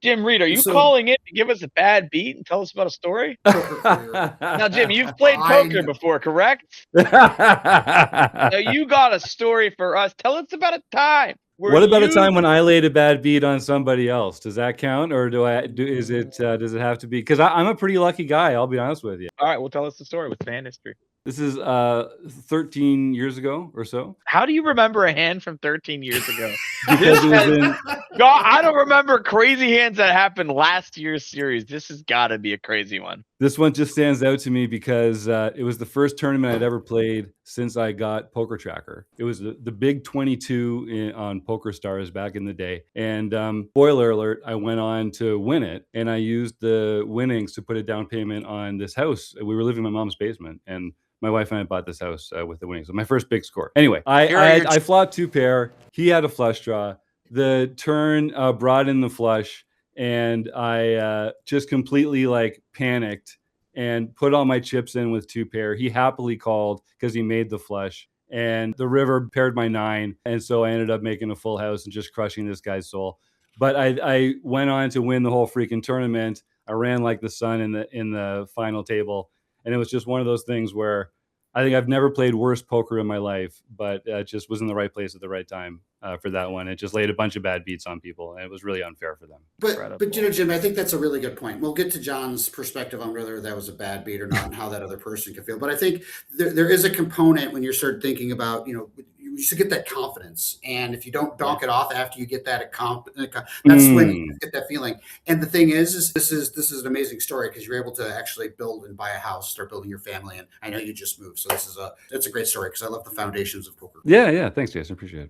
Jim Reid, are you So- calling in to give us a bad beat and tell us about a story? Now, Jim, you've played poker before, correct? Now you got a story for us. Tell us about a time. What about a time when I laid a bad beat on somebody else? Does that count, or does it have to be? Because I'm a pretty lucky guy. I'll be honest with you. All right, well, tell us the story with fan history. This is 13 years ago or so. How do you remember a hand from 13 years ago? Because it was in... God, I don't remember crazy hands that happened last year's series. This has got to be a crazy one. This one just stands out to me because it was the first tournament I'd ever played since I got Poker Tracker. It was the big 22 on Poker Stars back in the day. And spoiler alert, I went on to win it. And I used the winnings to put a down payment on this house. We were living in my mom's basement. And my wife and I bought this house with the winnings. So my first big score. Anyway, I flopped 2 pair. He had a flush draw. The turn brought in the flush. And I just completely like panicked and put all my chips in with 2 pair. He happily called because he made the flush. And the river paired my 9. And so I ended up making a full house and just crushing this guy's soul. But I went on to win the whole freaking tournament. I ran like the sun in the final table. And it was just one of those things where I think I've never played worse poker in my life, but just was in the right place at the right time for that one. It just laid a bunch of bad beats on people, and it was really unfair for them. But Jim, I think that's a really good point. We'll get to John's perspective on whether that was a bad beat or not and how that other person can feel. But I think there is a component when you start thinking about, you should get that confidence. And if you don't donk it off after you get that, that's when you get that feeling. And the thing is this is an amazing story because you're able to actually build and buy a house, start building your family. And I know you just moved. So it's a great story because I love the foundations of poker. Yeah. Thanks, Jason. Appreciate it.